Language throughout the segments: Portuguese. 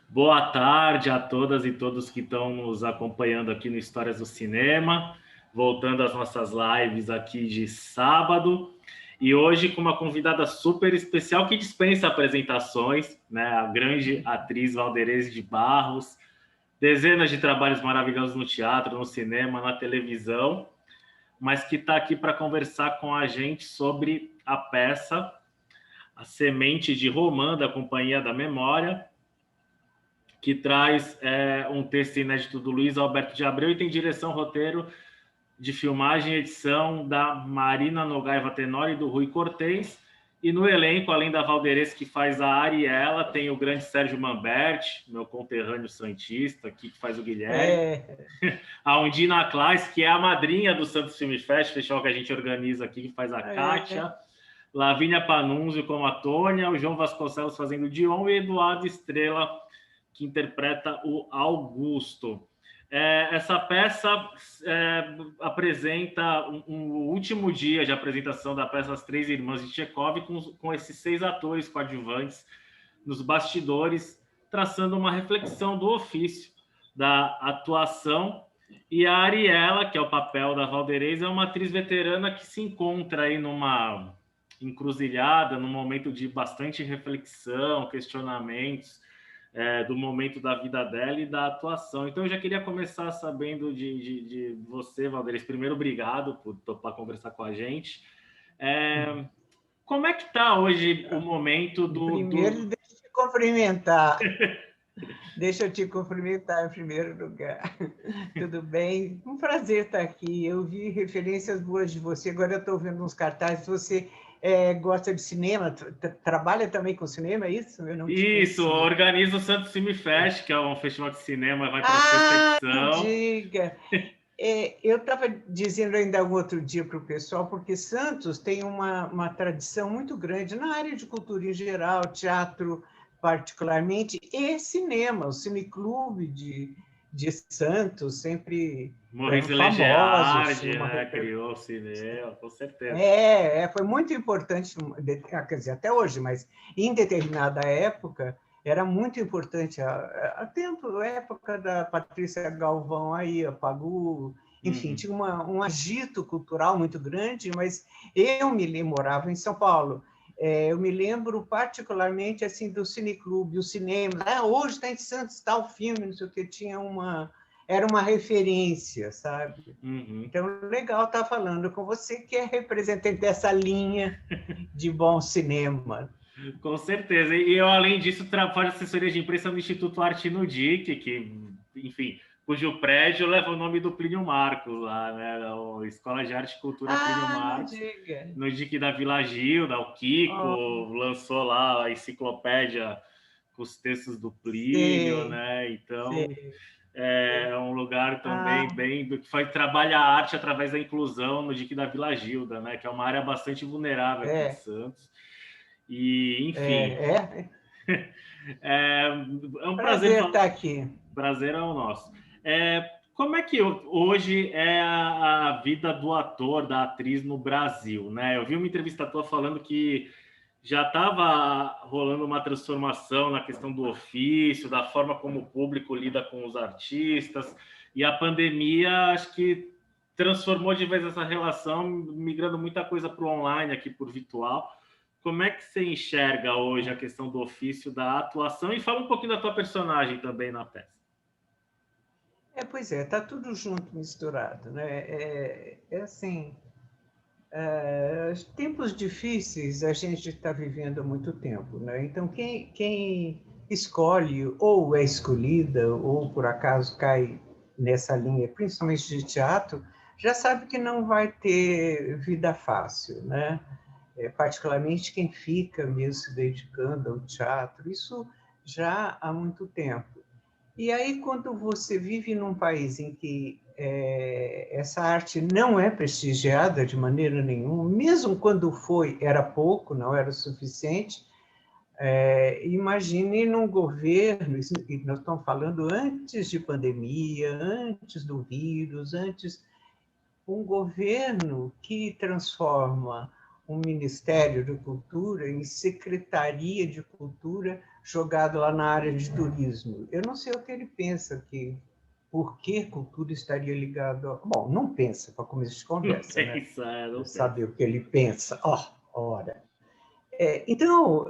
Boa tarde a todas e todos que estão nos acompanhando aqui no Histórias do Cinema, voltando às nossas lives aqui de sábado, e hoje com uma convidada super especial que dispensa apresentações, né? A grande atriz Valderese de Barros, dezenas de trabalhos maravilhosos no teatro, no cinema, na televisão, mas que está aqui para conversar com a gente sobre a peça A Semente de Romã, da Companhia da Memória, que traz um texto inédito do Luiz Alberto de Abreu e tem direção, roteiro de filmagem e edição da Marina Nogaiva Tenório e do Rui Cortez. E no elenco, além da Valderese, que faz a Ariela, tem o grande Sérgio Mamberti, meu conterrâneo santista, aqui, que faz o Guilherme. A Undina Klaes, que é a madrinha do Santos Film Fest, festival que a gente organiza aqui, que faz a Kátia. Lavínia Panunzio como a Tônia, o João Vasconcelos fazendo o Dion e Eduardo Estrela, que interpreta o Augusto. Essa peça apresenta um último dia de apresentação da peça As Três Irmãs de Tchekov, com esses 6 atores coadjuvantes nos bastidores, traçando uma reflexão do ofício, da atuação. E a Ariela, que é o papel da Valderese, é uma atriz veterana que se encontra aí numa encruzilhada, num momento de bastante reflexão, questionamentos, do momento da vida dela e da atuação. Então, eu já queria começar sabendo de você, Valderese. Primeiro, obrigado por topar conversar com a gente. Como é que está hoje o momento do... Primeiro, deixa eu te cumprimentar. Deixa eu te cumprimentar em primeiro lugar. Tudo bem? Um prazer estar aqui. Eu vi referências boas de você. Agora eu estou vendo uns cartazes. Você gosta de cinema? Trabalha também com cinema, é isso? Eu não Isso, organiza o Santos Film Fest, que é um festival de cinema, vai para a 6ª edição. Não diga! Eu estava dizendo ainda um outro dia para o pessoal, porque Santos tem uma tradição muito grande na área de cultura em geral, teatro particularmente, e cinema. O Cineclube de Santos sempre Maurice famoso. Legeardi, né? Criou o cinema, com certeza. Foi muito importante, quer dizer, até hoje, mas em determinada época era muito importante. A época da Patrícia Galvão, aí, a Pagu, enfim, tinha um agito cultural muito grande, mas morava em São Paulo. Eu me lembro particularmente assim do Cineclube, o cinema. Hoje está em Santos, tal filme, não sei o que, era uma referência, sabe? Então, legal estar falando com você, que é representante dessa linha de bom cinema. Com certeza. E eu, além disso, faço assessoria de imprensa no Instituto Arte no DIC, enfim, cujo prédio leva o nome do Plínio Marcos, lá, né? A Escola de Arte e Cultura Plínio Marcos. No DIC da Vila Gilda, o Kiko lançou lá a enciclopédia com os textos do Plínio, né? Então, é um lugar também que trabalha a arte através da inclusão no DIC da Vila Gilda, né? Que é uma área bastante vulnerável aqui de Santos. E, enfim, é um prazer estar aqui. Prazer é o nosso. Como é que hoje é a vida do ator, da atriz no Brasil, né? Eu vi uma entrevista tua falando que já estava rolando uma transformação na questão do ofício, da forma como o público lida com os artistas, e a pandemia acho que transformou de vez essa relação, migrando muita coisa para o online, aqui por virtual. Como é que você enxerga hoje a questão do ofício, da atuação? E fala um pouquinho da tua personagem também na peça. Pois está tudo junto, misturado, né? Assim, tempos difíceis a gente está vivendo há muito tempo, né? Então, quem escolhe, ou é escolhida, ou por acaso cai nessa linha, principalmente de teatro, já sabe que não vai ter vida fácil, né? Particularmente quem fica mesmo se dedicando ao teatro, isso já há muito tempo. E aí, quando você vive num país em que essa arte não é prestigiada de maneira nenhuma, mesmo quando foi, era pouco, não era o suficiente, imagine num governo, e nós estamos falando antes de pandemia, antes do vírus, um governo que transforma um Ministério de Cultura em Secretaria de Cultura jogado lá na área de turismo. Eu não sei o que ele pensa, por que cultura estaria ligada... Bom, não pensa, para começo de conversa, Não né? pensa, não pensa. Saber o que ele pensa. Ora. Então,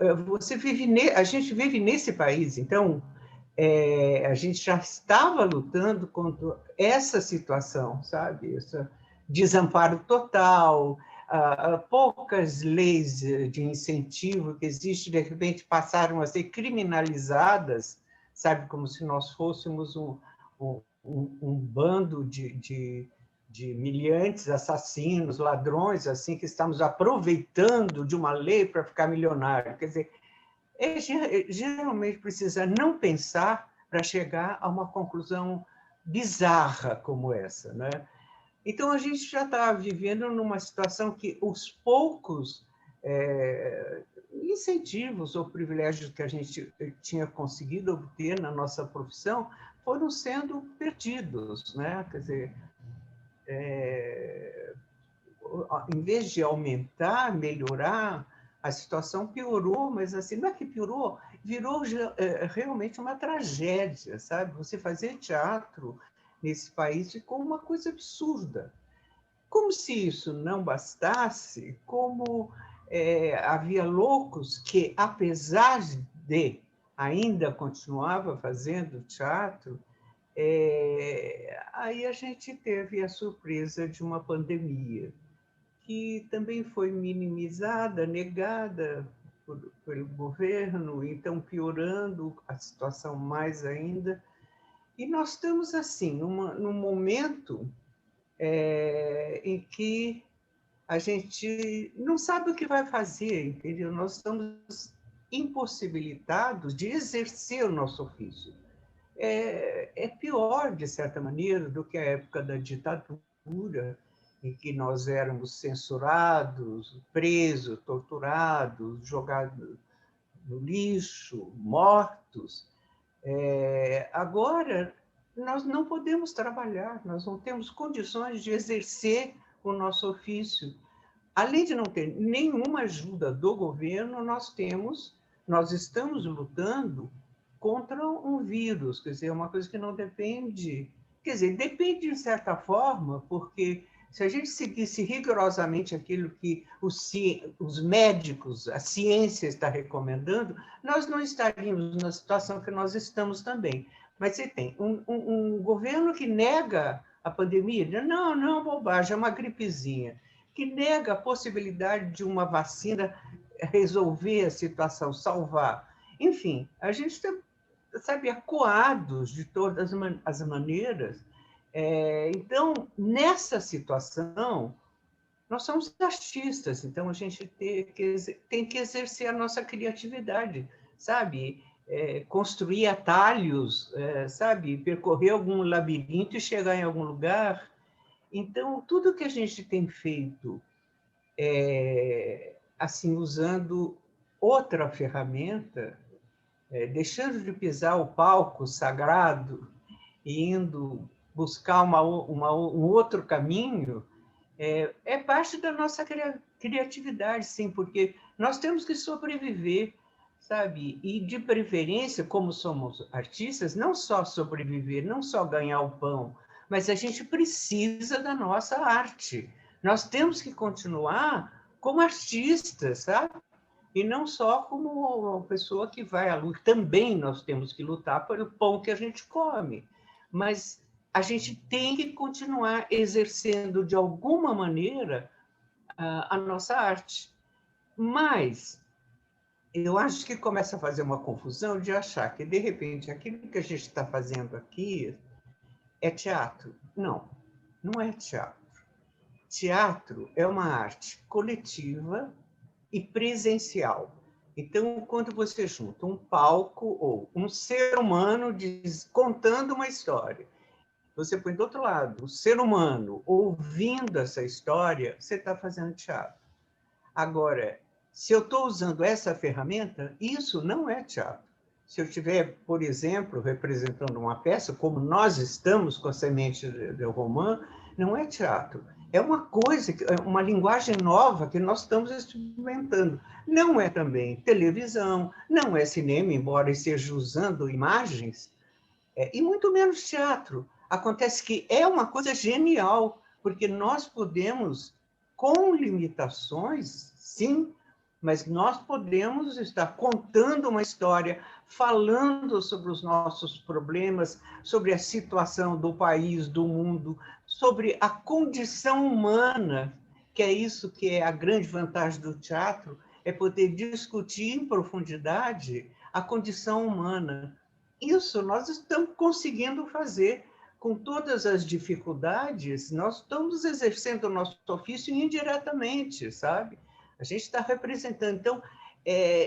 a gente vive nesse país, então a gente já estava lutando contra essa situação, sabe? Esse desamparo total, poucas leis de incentivo que existem, de repente passaram a ser criminalizadas, sabe? Como se nós fôssemos um bando de miliantes, assassinos, ladrões, assim, que estamos aproveitando de uma lei para ficar milionário. Quer dizer, geralmente precisa não pensar para chegar a uma conclusão bizarra como essa, né? Então, a gente já está vivendo numa situação que os poucos incentivos ou privilégios que a gente tinha conseguido obter na nossa profissão foram sendo perdidos, né? Quer dizer, em vez de aumentar, melhorar, a situação piorou, mas assim, não é que piorou, virou realmente uma tragédia, sabe? Você fazer teatro nesse país ficou uma coisa absurda. Como se isso não bastasse, como havia loucos que, apesar de ainda continuava fazendo teatro, aí a gente teve a surpresa de uma pandemia, que também foi minimizada, negada pelo governo, então piorando a situação mais ainda. E nós estamos, assim, num momento em que a gente não sabe o que vai fazer, entendeu? Nós estamos impossibilitados de exercer o nosso ofício. É pior, de certa maneira, do que a época da ditadura, em que nós éramos censurados, presos, torturados, jogados no lixo, mortos. Agora, nós não podemos trabalhar, nós não temos condições de exercer o nosso ofício. Além de não ter nenhuma ajuda do governo, nós estamos lutando contra um vírus, quer dizer, uma coisa que não depende... Quer dizer, depende de certa forma, porque se a gente seguisse rigorosamente aquilo que os médicos, a ciência está recomendando, nós não estaríamos na situação que nós estamos também. Mas você tem um governo que nega a pandemia, não, bobagem, é uma gripezinha, que nega a possibilidade de uma vacina resolver a situação, salvar. Enfim, a gente está, sabe, acuados de todas as maneiras. Então, nessa situação, nós somos artistas, então a gente tem que exercer a nossa criatividade, sabe? Construir atalhos, sabe? Percorrer algum labirinto e chegar em algum lugar. Então, tudo que a gente tem feito, assim, usando outra ferramenta, deixando de pisar o palco sagrado e indo buscar um outro caminho, é parte da nossa criatividade, sim, porque nós temos que sobreviver, sabe? E, de preferência, como somos artistas, não só sobreviver, não só ganhar o pão, mas a gente precisa da nossa arte. Nós temos que continuar como artistas, sabe? E não só como uma pessoa que vai à luta. Também nós temos que lutar pelo pão que a gente come, mas a gente tem que continuar exercendo, de alguma maneira, a nossa arte. Mas eu acho que começa a fazer uma confusão de achar que, de repente, aquilo que a gente está fazendo aqui é teatro. Não, não é teatro. Teatro é uma arte coletiva e presencial. Então, quando você junta um palco ou um ser humano contando uma história, você põe do outro lado o ser humano ouvindo essa história, você está fazendo teatro. Agora, se eu estou usando essa ferramenta, isso não é teatro. Se eu estiver, por exemplo, representando uma peça, como nós estamos com a Semente do Romã, não é teatro. É uma coisa, uma linguagem nova que nós estamos experimentando. Não é também televisão, não é cinema, embora esteja usando imagens, e muito menos teatro. Acontece que é uma coisa genial, porque nós podemos, com limitações, sim, mas nós podemos estar contando uma história, falando sobre os nossos problemas, sobre a situação do país, do mundo, sobre a condição humana, que é isso que é a grande vantagem do teatro, é poder discutir em profundidade a condição humana. Isso nós estamos conseguindo fazer com todas as dificuldades, nós estamos exercendo o nosso ofício indiretamente, sabe? A gente está representando. Então,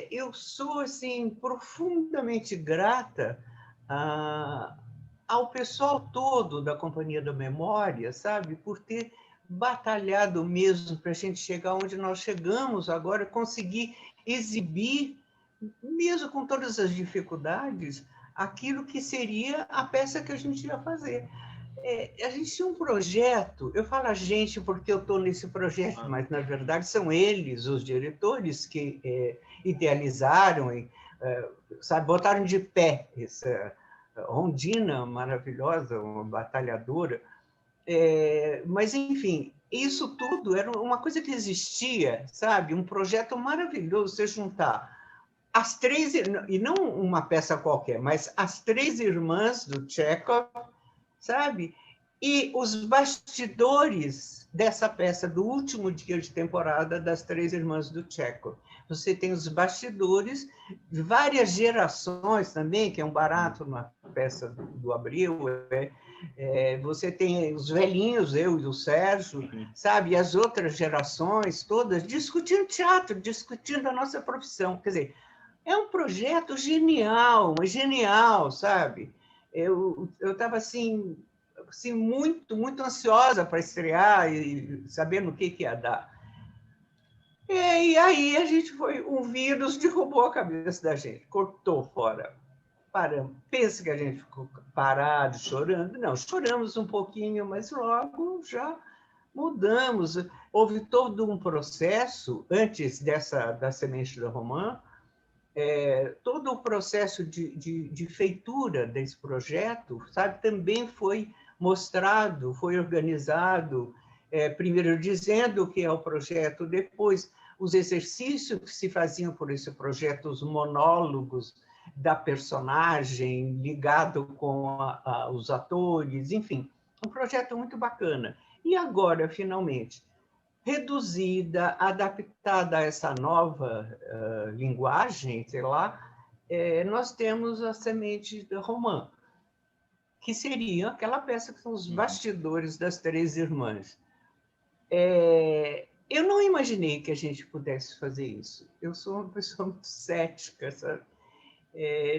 eu sou assim profundamente grata ao pessoal todo da Companhia da Memória, sabe, por ter batalhado mesmo para a gente chegar onde nós chegamos agora, conseguir exibir, mesmo com todas as dificuldades, aquilo que seria a peça que a gente ia fazer. A gente tinha um projeto, eu falo a gente porque eu estou nesse projeto, mas na verdade são eles, os diretores, que idealizaram, sabe, botaram de pé essa Rondina maravilhosa, uma batalhadora. Mas, enfim, isso tudo era uma coisa que existia, sabe? Um projeto maravilhoso, você juntar as três, e não uma peça qualquer, mas as três irmãs do Chekhov, sabe? E os bastidores dessa peça, do último dia de temporada das Três Irmãs do Chekhov. Você tem os bastidores de várias gerações também, que é um barato na peça do Abril. Você tem os velhinhos, eu e o Sérgio, sabe? E as outras gerações todas discutindo teatro, discutindo a nossa profissão. Quer dizer, é um projeto genial, genial, sabe? Eu estava assim muito, muito ansiosa para estrear e sabendo o que ia dar. E aí a gente foi, um vírus derrubou a cabeça da gente, cortou fora. Paramos. Pensa que a gente ficou parado, chorando? Não, choramos um pouquinho, mas logo já mudamos. Houve todo um processo, antes da Semente da Romã, todo o processo de feitura desse projeto, sabe, também foi mostrado, foi organizado, primeiro dizendo o que é o projeto, depois os exercícios que se faziam por esse projeto, os monólogos da personagem ligado com os atores, enfim, um projeto muito bacana. E agora, finalmente, reduzida, adaptada a essa nova linguagem, sei lá, nós temos a Semente da Romã, que seria aquela peça que são os bastidores das Três Irmãs. Eu não imaginei que a gente pudesse fazer isso. Eu sou uma pessoa muito cética, sabe?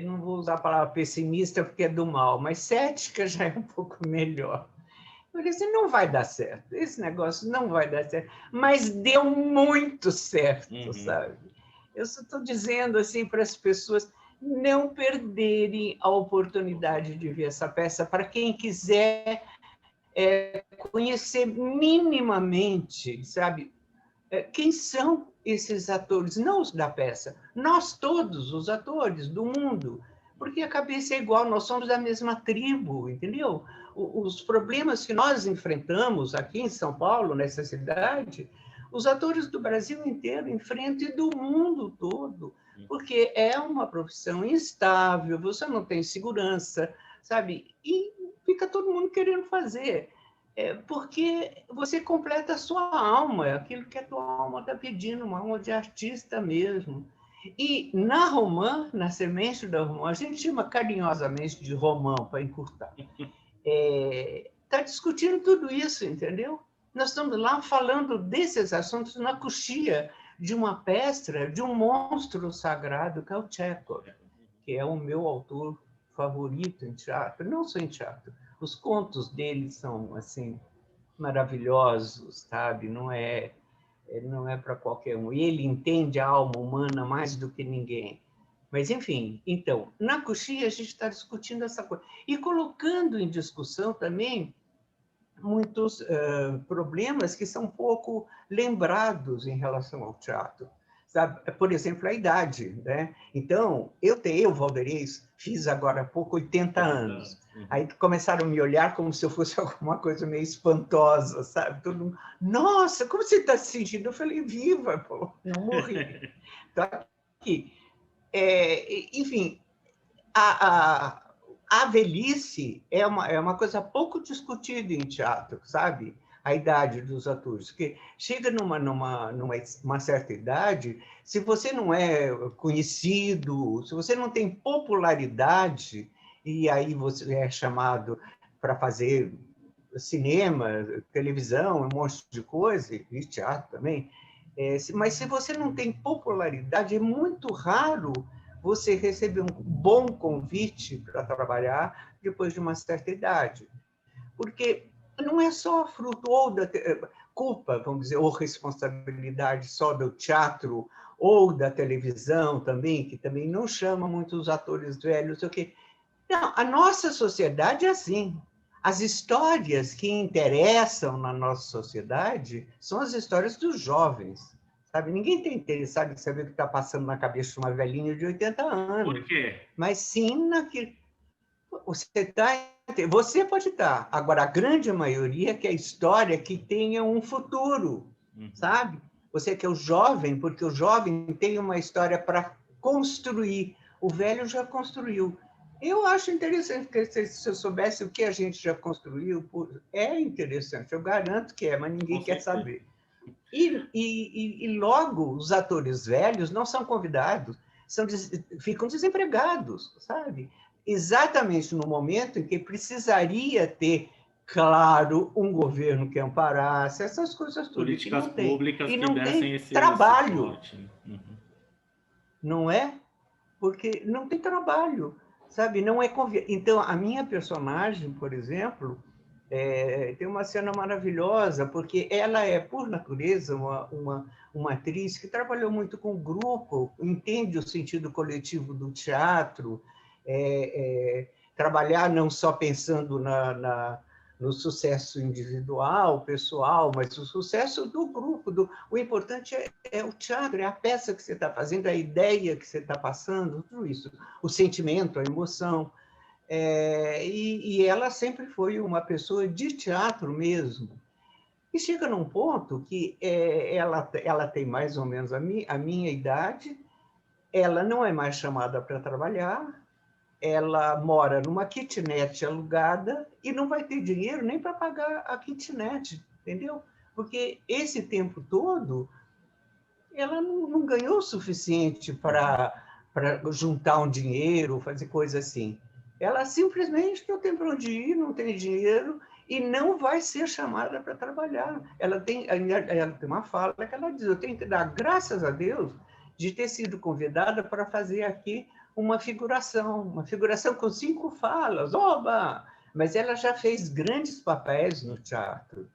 Não vou usar a palavra pessimista porque é do mal, mas cética já é um pouco melhor. Eu falei assim, não vai dar certo, esse negócio não vai dar certo, mas deu muito certo, sabe? Eu só estou dizendo assim para as pessoas não perderem a oportunidade de ver essa peça, para quem quiser conhecer minimamente, sabe, quem são esses atores, não os da peça, nós todos, os atores do mundo, porque a cabeça é igual, nós somos da mesma tribo, entendeu? Os problemas que nós enfrentamos aqui em São Paulo, nessa cidade, os atores do Brasil inteiro enfrentam e do mundo todo, porque é uma profissão instável, você não tem segurança, sabe? E fica todo mundo querendo fazer. Porque você completa a sua alma, aquilo que a tua alma está pedindo, uma alma de artista mesmo. E na Romã, na Semente da Romã, a gente chama carinhosamente de romã, para encurtar. Está discutindo tudo isso, entendeu? Nós estamos lá falando desses assuntos na coxia de uma peça, de um monstro sagrado, que é o Chekhov, que é o meu autor favorito em teatro, não só em teatro. Os contos dele são assim maravilhosos, sabe? Não é para qualquer um. E ele entende a alma humana mais do que ninguém. Mas, enfim, então, na coxia a gente está discutindo essa coisa. E colocando em discussão também muitos problemas que são pouco lembrados em relação ao teatro. Sabe? Por exemplo, a idade. Né? Então, eu, Valderez, fiz agora há pouco 80 anos. Aí começaram a me olhar como se eu fosse alguma coisa meio espantosa, sabe? Todo mundo, nossa, como você está se sentindo? Eu falei, viva, pô, não morri. Então, aqui. Enfim, a velhice é uma coisa pouco discutida em teatro, sabe? A idade dos atores, porque chega numa certa idade, se você não é conhecido, se você não tem popularidade, e aí você é chamado para fazer cinema, televisão, um monte de coisa, e teatro também, mas se você não tem popularidade, é muito raro você receber um bom convite para trabalhar depois de uma certa idade. Porque não é só fruto ou da culpa, vamos dizer, ou responsabilidade só do teatro ou da televisão também, que também não chama muito os atores velhos. Não, a nossa sociedade é assim. As histórias que interessam na nossa sociedade são as histórias dos jovens. Sabe? Ninguém está interessado em saber o que está passando na cabeça de uma velhinha de 80 Por anos. quê? Mas sim naquilo. Você pode estar. Agora, a grande maioria quer história que tenha um futuro, sabe? Você quer o jovem, porque o jovem tem uma história para construir. O velho já construiu. Eu acho interessante, porque se eu soubesse o que a gente já construiu, é interessante, eu garanto que é, mas ninguém quer saber. E logo, os atores velhos não são convidados, ficam desempregados, sabe? Exatamente no momento em que precisaria ter, claro, um governo que amparasse essas coisas tudo, Políticas que não tem. públicas E que não dessem tem esse trabalho, suporte. não é? Porque não tem trabalho, sabe? Não é Então, a minha personagem, por exemplo, tem uma cena maravilhosa, porque ela é, por natureza, uma atriz que trabalhou muito com grupo, entende o sentido coletivo do teatro, trabalhar não só pensando no sucesso individual, pessoal, mas o sucesso do grupo. O importante é o teatro, é a peça que você está fazendo, a ideia que você está passando, tudo isso, o sentimento, a emoção. E ela sempre foi uma pessoa de teatro mesmo. E chega num ponto que ela tem mais ou menos a minha idade, ela não é mais chamada para trabalhar, ela mora numa kitnet alugada e não vai ter dinheiro nem para pagar a kitnet, entendeu? Porque esse tempo todo ela não ganhou o suficiente para juntar um dinheiro, fazer coisa assim. Ela simplesmente não tem para onde ir, não tem dinheiro e não vai ser chamada para trabalhar. Ela tem uma fala que ela diz: eu tenho que dar graças a Deus de ter sido convidada para fazer aqui uma figuração com 5 falas. Oba! Mas ela já fez grandes papéis no teatro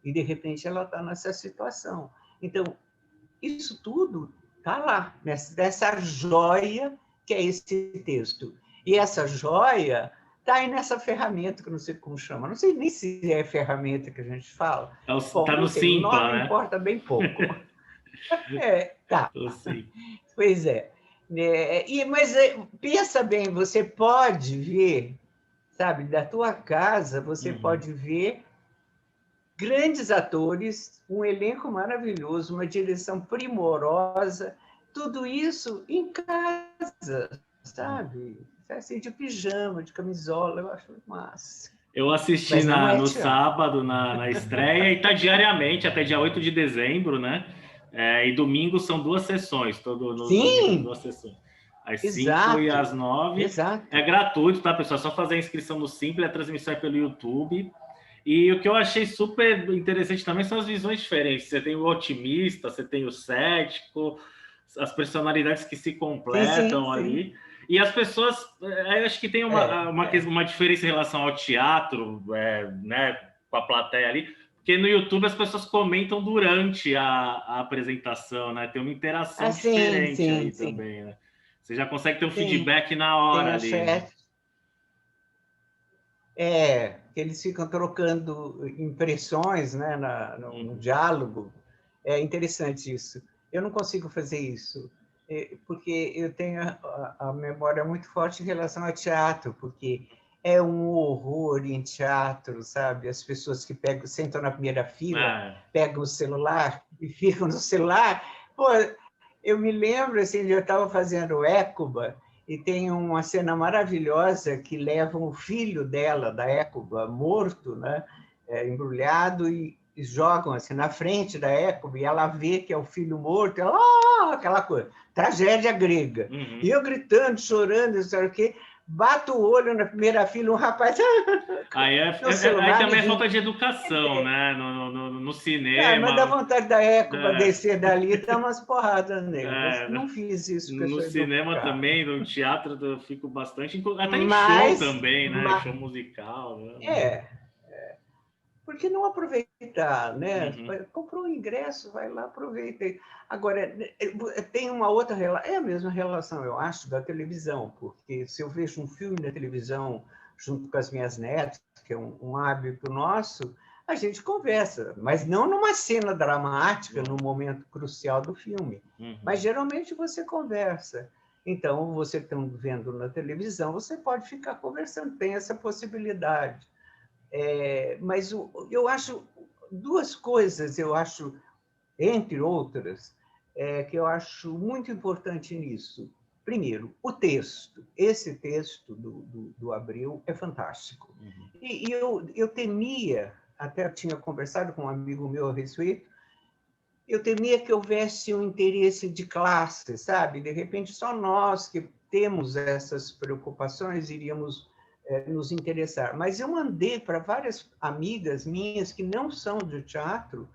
e, de repente, ela está nessa situação. Então, isso tudo está lá, nessa joia que é esse texto. E essa joia está aí nessa ferramenta, que eu não sei como chama, não sei nem se é ferramenta que a gente fala. Tá no Sei, o Simpla, nome né? importa bem pouco. Tá. Pois é. Mas pensa bem, você pode ver, sabe, da tua casa, você pode ver grandes atores, um elenco maravilhoso, uma direção primorosa, tudo isso em casa, sabe? Assim, de pijama, de camisola, eu acho massa. Eu assisti Mas não é no teatro. sábado, na estreia, e tá diariamente, até dia 8 de dezembro, né? E domingo são 2 sessões, no domingo tem 2 sessões. Às 5 e às 9. Exato. É gratuito, tá, pessoal? É só fazer a inscrição no Simples, a transmissão é pelo YouTube. E o que eu achei super interessante também são as visões diferentes. Você tem o otimista, você tem o cético, as personalidades que se completam ali. E as pessoas, eu acho que tem uma diferença em relação ao teatro, né, com a plateia ali, porque no YouTube as pessoas comentam durante a apresentação, né? Tem uma interação diferente aí também, né? Você já consegue ter um feedback na hora ali, né? que eles ficam trocando impressões, né, no diálogo. É interessante isso. Eu não consigo fazer isso, porque eu tenho a memória muito forte em relação ao teatro, porque é um horror em teatro, sabe? As pessoas que sentam na primeira fila, pegam o celular e ficam no celular. Pô, eu me lembro, assim, de eu estava fazendo Écuba, e tem uma cena maravilhosa que levam o filho dela, da Écuba, morto, né? Embrulhado, e jogam assim na frente da Écuba, e ela vê que é o filho morto, ela, aquela coisa, tragédia grega. Uhum. E eu gritando, chorando, não sei o quê, bato o olho na primeira fila, um rapaz... Aí também é falta de educação, né? No cinema. Mas dá vontade da Écuba descer dali e dar umas porradas nele. Mas não fiz isso, porque eu no sou cinema educado. também, no teatro, eu fico bastante... Até em show também, né? Show musical. Né? Por que não aproveitar, né? Uhum. Comprou o ingresso, vai lá, aproveita. Agora, tem uma outra relação, é a mesma relação, eu acho, da televisão, porque se eu vejo um filme na televisão junto com as minhas netas, que é um hábito nosso, a gente conversa, mas não numa cena dramática, no momento crucial do filme. Uhum. Mas geralmente você conversa. Então, você estando vendo na televisão, você pode ficar conversando, tem essa possibilidade. Mas eu acho duas coisas, eu acho, entre outras, que eu acho muito importante nisso. Primeiro, o texto. Esse texto do Abreu é fantástico. Uhum. E eu temia, até tinha conversado com um amigo meu a respeito, eu temia que houvesse um interesse de classe, sabe? De repente, só nós que temos essas preocupações iríamos nos interessar. Mas eu mandei para várias amigas minhas que não são de teatro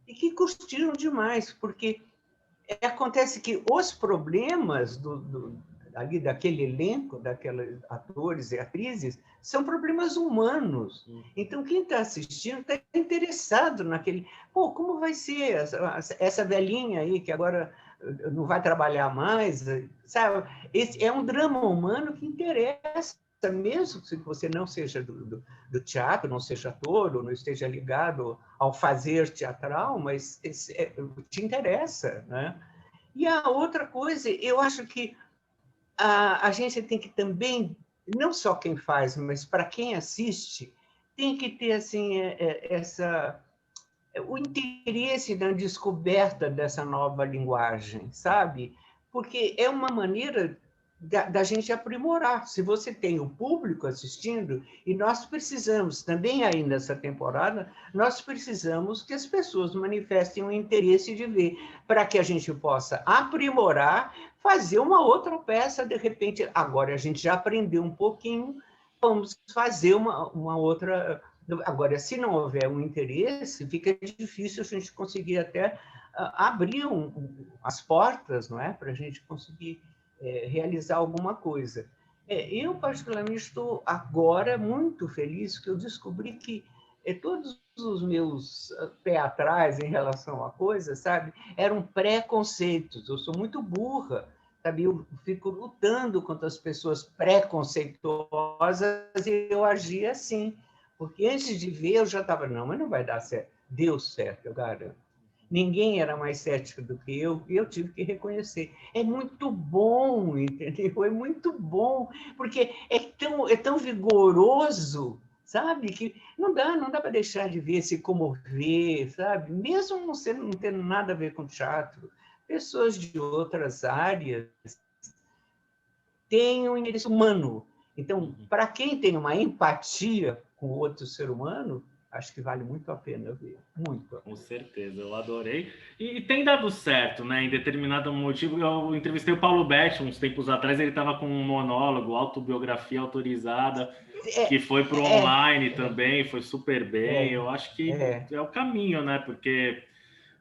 e que curtiram demais, porque acontece que os problemas ali daquele elenco, daqueles atores e atrizes, são problemas humanos. Então, quem está assistindo está interessado naquele... Pô, como vai ser essa velhinha aí que agora não vai trabalhar mais, sabe? Esse é um drama humano que interessa, mesmo se você não seja do teatro, não seja ator, ou não esteja ligado ao fazer teatral, mas te interessa, né? E a outra coisa, eu acho que a gente tem que também, não só quem faz, mas para quem assiste, tem que ter assim o interesse na descoberta dessa nova linguagem, sabe? Porque é uma maneira da gente aprimorar. Se você tem o público assistindo, e nós precisamos, também aí nessa temporada, nós precisamos que as pessoas manifestem o interesse de ver, para que a gente possa aprimorar, fazer uma outra peça, de repente, agora a gente já aprendeu um pouquinho, vamos fazer uma outra... Agora, se não houver um interesse, fica difícil a gente conseguir até abrir as portas, não é? Para a gente conseguir realizar alguma coisa. Eu, particularmente, estou agora muito feliz que eu descobri que todos os meus pés atrás em relação a coisas, sabe, eram preconceitos. Eu sou muito burra, sabe? Eu fico lutando contra as pessoas preconceituosas e eu agia assim. Porque antes de ver, eu já estava, não, mas não vai dar certo. Deu certo, eu garanto. Ninguém era mais cético do que eu, e eu tive que reconhecer. É muito bom, entendeu? É muito bom, porque é tão vigoroso, sabe? Que não dá para deixar de ver, se comover, sabe? Mesmo não tendo nada a ver com teatro. Pessoas de outras áreas têm um interesse humano. Então, para quem tem uma empatia com outro ser humano, acho que vale muito a pena ver, muito. Com certeza, eu adorei. E tem dado certo, né? Em determinado motivo, eu entrevistei o Paulo Betti uns tempos atrás, ele estava com um monólogo, autobiografia autorizada, que foi para o online também, foi super bem. Eu acho que é o caminho, né? Porque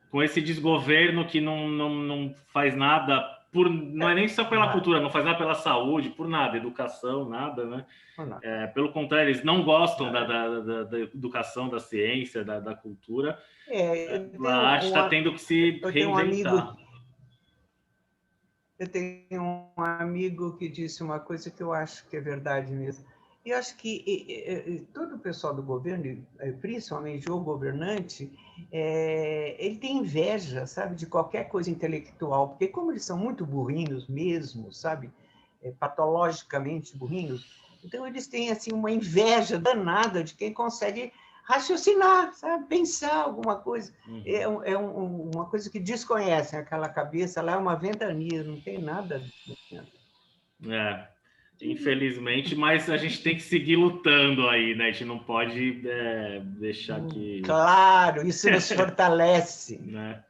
com esse desgoverno que não faz nada... não é nem só pela cultura, não faz nada pela saúde, por nada, educação, nada, né? Pelo contrário, eles não gostam da educação, da ciência, da cultura. A arte está tendo que se reinventar. Eu tenho um amigo que disse uma coisa que eu acho que é verdade mesmo. eu acho que todo o pessoal do governo, principalmente o governante, ele tem inveja, sabe, de qualquer coisa intelectual, porque como eles são muito burrinhos mesmo, sabe, patologicamente burrinhos, então eles têm assim uma inveja danada de quem consegue raciocinar, sabe, pensar alguma coisa. Uma coisa que desconhecem, aquela cabeça lá é uma ventania, não tem nada dentro. Infelizmente, mas a gente tem que seguir lutando aí, né? A gente não pode deixar que... Claro, isso nos fortalece. Né?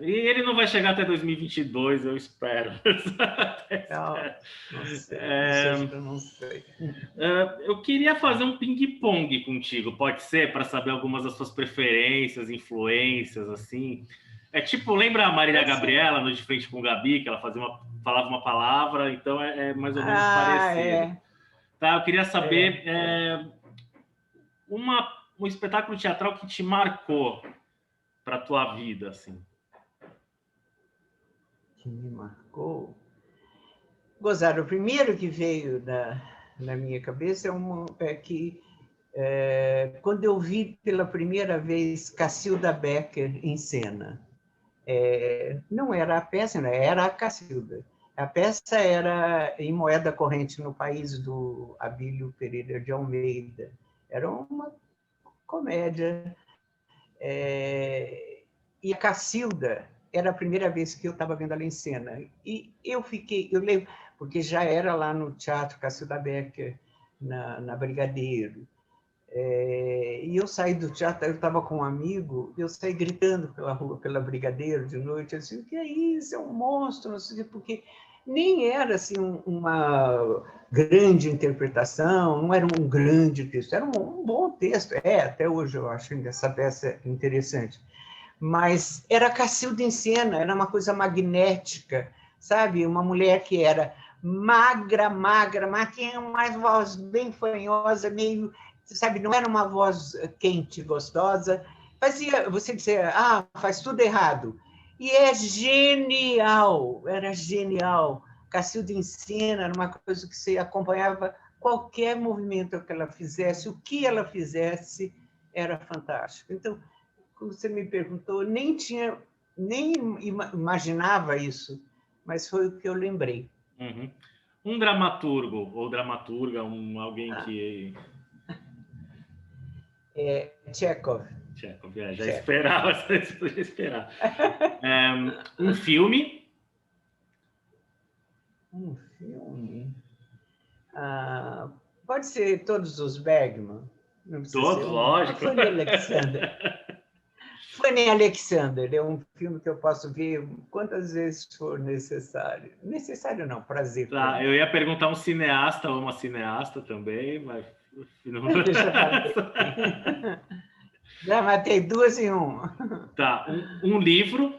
E ele não vai chegar até 2022, eu espero. Não sei, isso eu não sei. Eu queria fazer um ping-pong contigo, pode ser? Para saber algumas das suas preferências, influências, assim. É tipo, lembra a Marília Gabriela no De Frente com o Gabi, que ela falava uma palavra, então é mais ou menos parecido. Tá, eu queria saber um espetáculo teatral que te marcou para a tua vida, assim. Que me marcou? Gozar, o primeiro que veio na minha cabeça é que quando eu vi pela primeira vez Cacilda Becker em cena. Não era a peça, não, era a Cacilda. A peça era em moeda corrente no país do Abílio Pereira de Almeida. Era uma comédia. E a Cacilda era a primeira vez que eu estava vendo ela em cena. E eu lembro, porque já era lá no Teatro Cacilda Becker, na Brigadeiro. E eu saí do teatro, eu estava com um amigo, eu saí gritando pela rua, pela Brigadeiro de noite, assim, o que é isso? É um monstro, não sei o quê, porque nem era assim uma grande interpretação, não era um grande texto, era um bom texto. Até hoje eu acho essa peça interessante. Mas era Cacilda em cena, era uma coisa magnética, sabe? Uma mulher que era magra, mas tinha uma voz bem fanhosa, meio, sabe, não era uma voz quente, gostosa. Você dizia, faz tudo errado. E é genial, era genial. Cacilda em cena era uma coisa que você acompanhava qualquer movimento que ela fizesse, o que ela fizesse era fantástico. Então, como você me perguntou, nem imaginava isso, mas foi o que eu lembrei. Uhum. Um dramaturgo ou dramaturga, alguém que... Chekhov. Já esperava, já esperava. Um filme? Um filme? Pode ser todos os Bergman. Não precisa todos, ser lógico. Fanny Alexander. Fanny Alexander é um filme que eu posso ver quantas vezes for necessário. Necessário não, prazer. Tá, eu ia perguntar um cineasta ou uma cineasta também, mas... Já matei duas em um. Tá, um livro?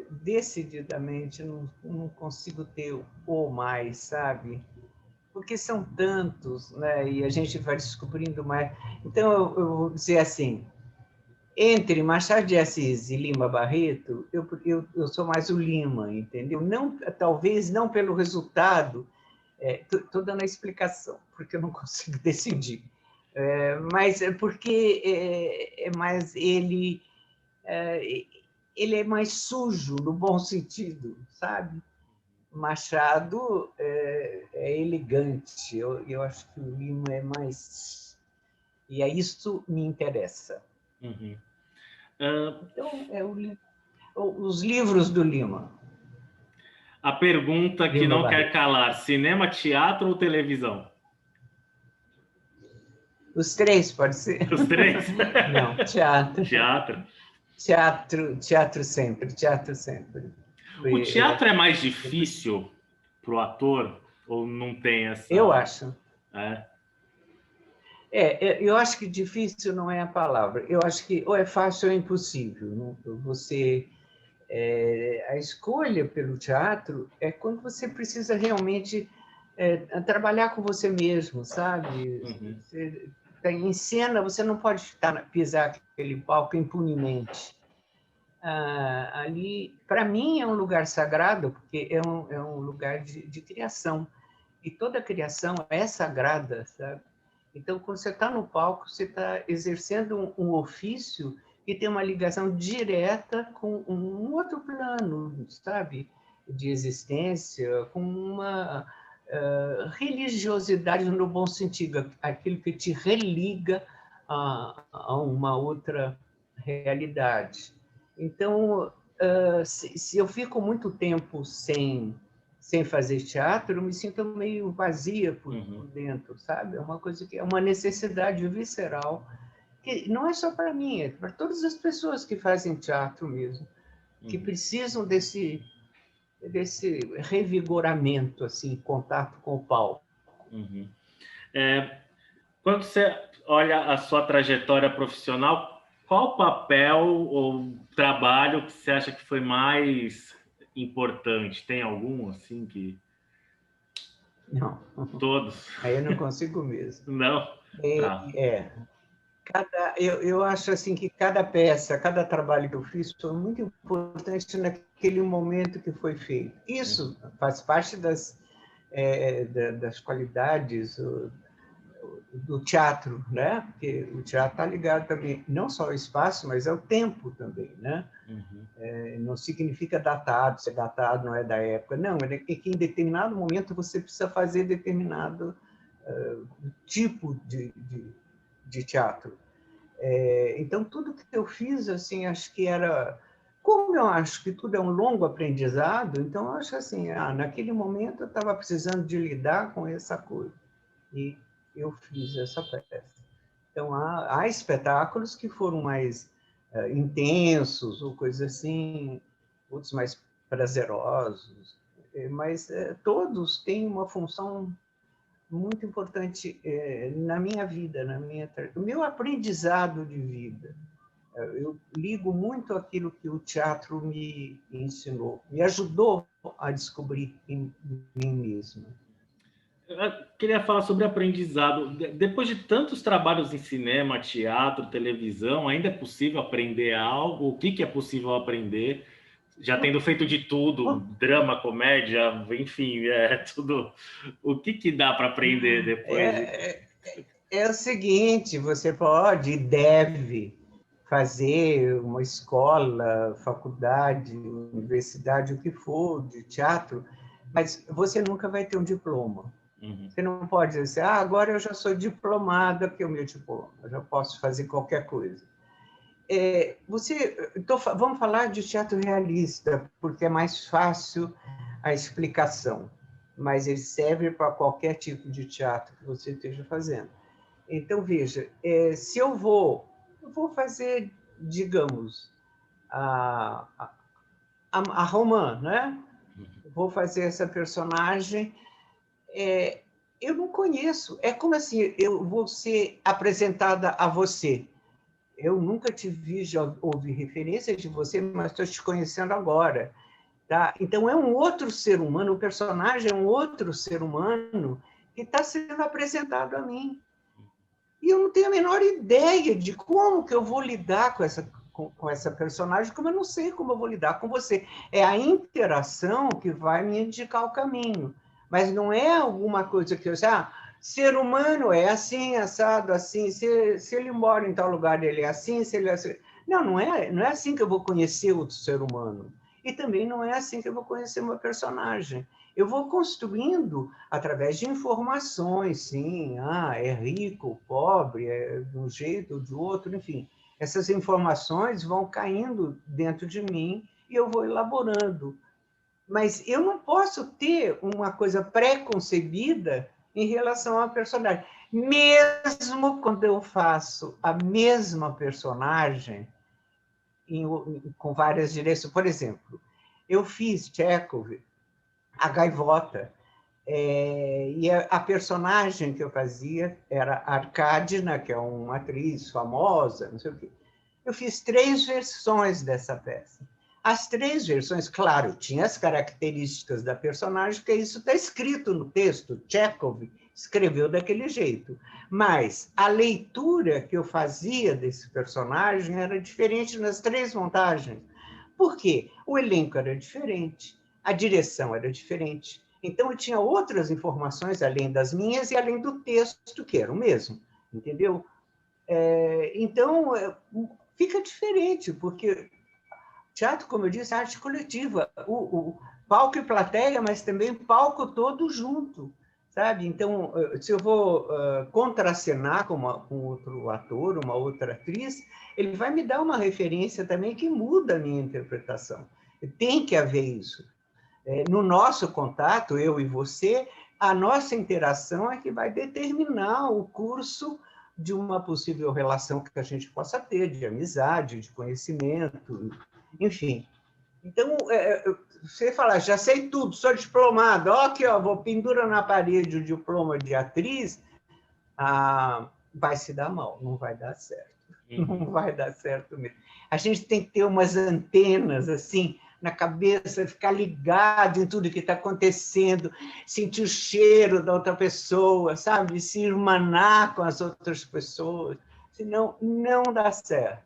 Decididamente não consigo ter ou mais, sabe? Porque são tantos, né? E a gente vai descobrindo mais. Então, eu vou dizer assim, entre Machado de Assis e Lima Barreto, eu sou mais o Lima, entendeu? Não, talvez não pelo resultado, estou dando a explicação, porque eu não consigo decidir, mas é porque mais ele é mais sujo, no bom sentido, sabe? Machado é elegante, eu acho que o Lima é mais... E é isso me interessa. Uhum. Então, os livros do Lima. A pergunta que não quer calar: cinema, teatro ou televisão? Os três, pode ser? Os três? Não, teatro. Teatro sempre, teatro sempre. O teatro é mais difícil para o ator ou não tem essa... Eu acho. Eu acho que difícil não é a palavra. Eu acho que ou é fácil ou é impossível. Você... a escolha pelo teatro é quando você precisa realmente trabalhar com você mesmo, sabe? Uhum. Você em cena, você não pode pisar aquele palco impunemente. ali, para mim, é um lugar sagrado, porque é um lugar de criação. E toda criação é sagrada, sabe? Então, quando você está no palco, você está exercendo um ofício que tem uma ligação direta com um outro plano, sabe? De existência, com uma religiosidade no bom sentido, aquilo que te religa a uma outra realidade. Então, se eu fico muito tempo sem fazer teatro, eu me sinto meio vazia por dentro, sabe? É uma coisa que é uma necessidade visceral, que não é só para mim, é para todas as pessoas que fazem teatro mesmo, que precisam desse revigoramento, assim, contato com o palco. Quando você olha a sua trajetória profissional, qual papel ou trabalho que você acha que foi mais importante? Tem algum, assim, que... Não. Todos? Aí eu não consigo mesmo. Não? Tá. Eu acho assim que cada peça, cada trabalho que eu fiz foi muito importante naquele momento que foi feito. Isso faz parte das qualidades do teatro, né? Porque o teatro está ligado também não só ao espaço, mas ao tempo também, né? Não significa datado, se é datado não é da época. Não, é que em determinado momento você precisa fazer determinado tipo de teatro. Então, tudo que eu fiz, assim, acho que era... Como eu acho que tudo é um longo aprendizado, então eu acho assim, naquele momento eu estava precisando de lidar com essa coisa. E eu fiz essa peça. Então, há espetáculos que foram mais intensos, ou coisas assim, outros mais prazerosos, mas todos têm uma função muito importante na minha vida, no meu aprendizado de vida. Eu ligo muito aquilo que o teatro me ensinou, me ajudou a descobrir em mim mesmo. Eu queria falar sobre aprendizado. Depois de tantos trabalhos em cinema, teatro, televisão, ainda é possível aprender algo? O que é possível aprender? Já tendo feito de tudo, drama, comédia, enfim, tudo. O que dá para aprender depois É o seguinte, você pode e deve fazer uma escola, faculdade, universidade, o que for, de teatro, mas você nunca vai ter um diploma. Você não pode dizer, agora eu já sou diplomada, porque é o meu diploma, eu já posso fazer qualquer coisa. Vamos falar de teatro realista, porque é mais fácil a explicação, mas ele serve para qualquer tipo de teatro que você esteja fazendo. Então, veja, se eu vou fazer, digamos, a Romã, né? Vou fazer essa personagem, eu não conheço. É como assim, eu vou ser apresentada a você. Eu nunca te vi, já ouvi referência de você, mas estou te conhecendo agora. Tá? Então, é um outro ser humano, o personagem é um outro ser humano que está sendo apresentado a mim. E eu não tenho a menor ideia de como que eu vou lidar com essa personagem, como eu não sei como eu vou lidar com você. É a interação que vai me indicar o caminho, mas não é alguma coisa que eu sei, ser humano é assim, assado, assim, se ele mora em tal lugar, ele é assim, se ele é assim... Não é assim que eu vou conhecer outro ser humano. E também não é assim que eu vou conhecer uma personagem. Eu vou construindo através de informações, sim, é rico, pobre, é de um jeito ou de outro, enfim. Essas informações vão caindo dentro de mim e eu vou elaborando. Mas eu não posso ter uma coisa pré-concebida em relação a personagem. Mesmo quando eu faço a mesma personagem com várias direções. Por exemplo, eu fiz Chekhov, a Gaivota, e a personagem que eu fazia era Arkadina, que é uma atriz famosa, não sei o quê. Eu fiz 3 versões dessa peça. As 3 versões, claro, tinha as características da personagem, porque isso está escrito no texto. Chekhov escreveu daquele jeito. Mas a leitura que eu fazia desse personagem era diferente nas 3 montagens. Por quê? O elenco era diferente, a direção era diferente. Então, eu tinha outras informações, além das minhas, e além do texto, que era o mesmo, entendeu? Então, fica diferente, porque teatro, como eu disse, é arte coletiva. O palco e plateia, mas também palco todo junto, sabe? Então, se eu vou contracenar com outro ator, uma outra atriz, ele vai me dar uma referência também que muda a minha interpretação. Tem que haver isso. No nosso contato, eu e você, a nossa interação é que vai determinar o curso de uma possível relação que a gente possa ter, de amizade, de conhecimento, enfim. Então, você fala, já sei tudo, sou diplomado, ó, aqui, ó, vou pendura na parede o diploma de atriz, vai se dar mal, não vai dar certo. Não vai dar certo mesmo. A gente tem que ter umas antenas, assim, na cabeça, ficar ligado em tudo que está acontecendo, sentir o cheiro da outra pessoa, sabe? Se irmanar com as outras pessoas, senão não dá certo.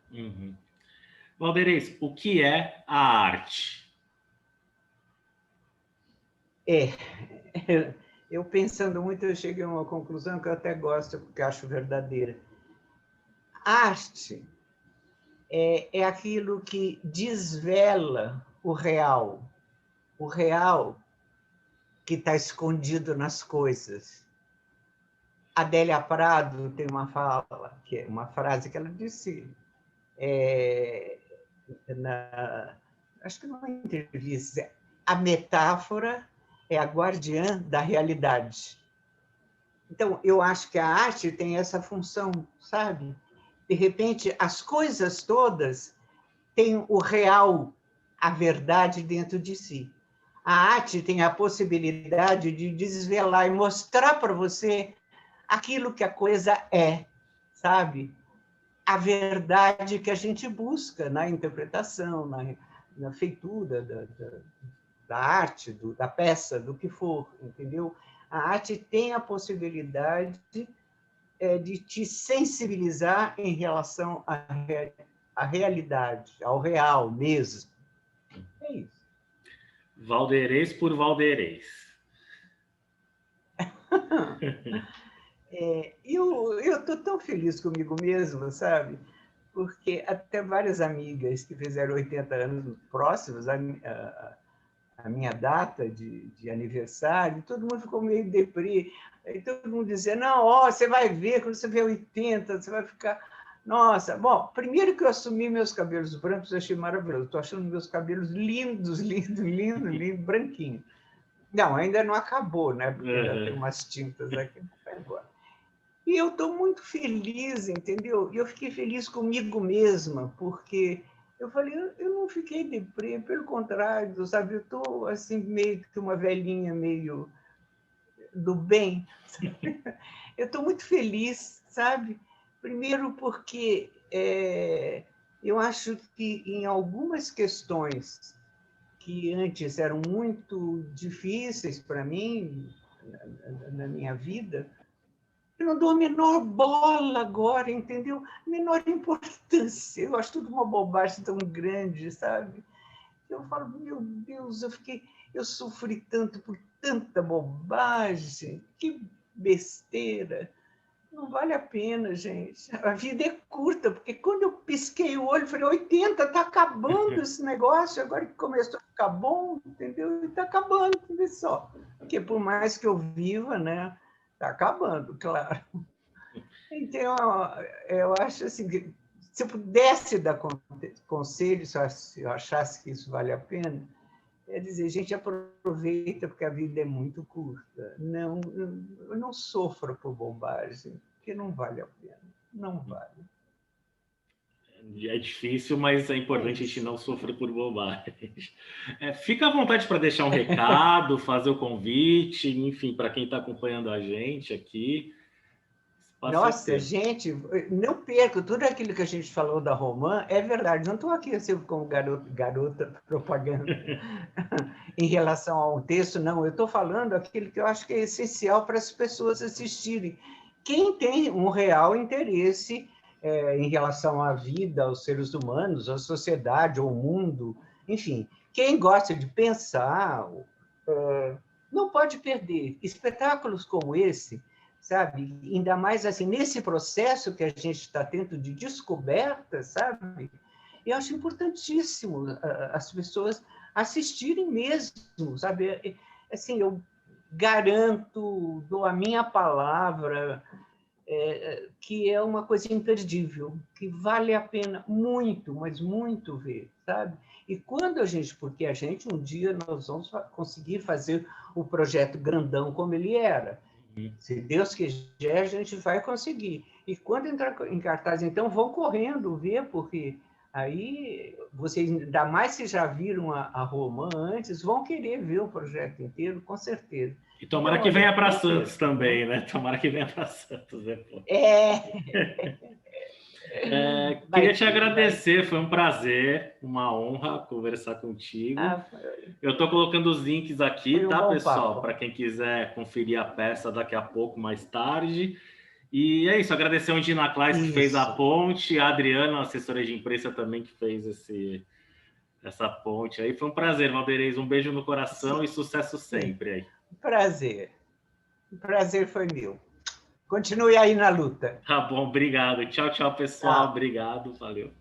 Valderez, o que é a arte? Eu pensando muito, eu cheguei a uma conclusão que eu até gosto, porque acho verdadeira. A arte é aquilo que desvela o real que está escondido nas coisas. Adélia Prado tem uma fala, que é uma frase que ela disse acho que numa entrevista, a metáfora é a guardiã da realidade. Então, eu acho que a arte tem essa função, sabe? De repente, as coisas todas têm o real, a verdade dentro de si. A arte tem a possibilidade de desvelar e mostrar para você aquilo que a coisa é, sabe? A verdade que a gente busca na interpretação, na feitura da arte, da peça, do que for, entendeu? A arte tem a possibilidade de te sensibilizar em relação à realidade, ao real mesmo. É isso. Valderez por Valderez. Eu estou tão feliz comigo mesma, sabe? Porque até várias amigas que fizeram 80 anos próximos à minha data de aniversário, todo mundo ficou meio deprê. Aí todo mundo dizia, não, ó, você vai ver, quando você vê 80, você vai ficar... Nossa, bom, primeiro que eu assumi meus cabelos brancos, eu achei maravilhoso. Estou achando meus cabelos lindos, branquinhos. Não, ainda não acabou, né? Porque ainda tem umas tintas aqui. E eu estou muito feliz, entendeu? E eu fiquei feliz comigo mesma, porque eu falei, eu não fiquei deprê, pelo contrário, sabe? Eu estou assim, meio que uma velhinha, meio do bem. Sabe? Eu estou muito feliz, sabe? Primeiro porque eu acho que em algumas questões que antes eram muito difíceis para mim, na minha vida, eu não dou a menor bola agora, entendeu? Menor importância. Eu acho tudo uma bobagem tão grande, sabe? Eu falo, meu Deus, eu sofri tanto por tanta bobagem, que besteira. Não vale a pena, gente. A vida é curta, porque quando eu pisquei o olho, eu falei, 80, está acabando esse negócio, agora que começou a ficar bom, entendeu? E está acabando, vê só. Porque por mais que eu viva, né? Está acabando, claro. Então, eu acho assim, que se eu pudesse dar conselho, se eu achasse que isso vale a pena, é dizer, gente, aproveita, porque a vida é muito curta. Eu não sofra por bobagem, porque não vale a pena. Não vale. É difícil, mas é importante a gente não sofrer por bobagem. Fica à vontade para deixar um recado, fazer o convite, enfim, para quem está acompanhando a gente aqui. Nossa, gente, não perca, tudo aquilo que a gente falou da Romã é verdade. Não estou aqui assim, como garota propaganda em relação ao texto, não. Eu estou falando aquilo que eu acho que é essencial para as pessoas assistirem. Quem tem um real interesse em relação à vida, aos seres humanos, à sociedade, ao mundo, Enfim, quem gosta de pensar não pode perder espetáculos como esse, sabe? Ainda mais assim nesse processo que a gente está tendo de descoberta, sabe? Eu acho importantíssimo as pessoas assistirem mesmo, sabe? Assim, eu garanto, dou a minha palavra, que é uma coisa imperdível, que vale a pena muito, mas muito ver, sabe? E quando porque a gente um dia nós vamos conseguir fazer o projeto grandão como ele era. Se Deus quiser, a gente vai conseguir. E quando entrar em cartaz, então vão correndo ver, porque aí vocês, ainda mais se já viram a Romã antes, vão querer ver o projeto inteiro, com certeza. E tomara Então, que olha, venha para não Santos perca, também, viu? né? Tomara que venha para Santos depois. Vai Queria te ter, vai agradecer, ter. foi um prazer, uma honra conversar contigo. Ah, Eu estou colocando os links aqui, foi um tá, bom pessoal? papo. Para quem quiser conferir a peça daqui a pouco, mais tarde. E é isso, agradecer ao Dina Claes, que fez a Isso, ponte, a Adriana, assessora de imprensa também, que fez essa ponte aí. Foi um prazer, Valderez. Um beijo no coração e sim, sucesso sim. sempre aí. Prazer. O prazer foi meu. Continue aí na luta. Tá bom, obrigado. Tchau, tchau, pessoal. Tchau. Obrigado, valeu.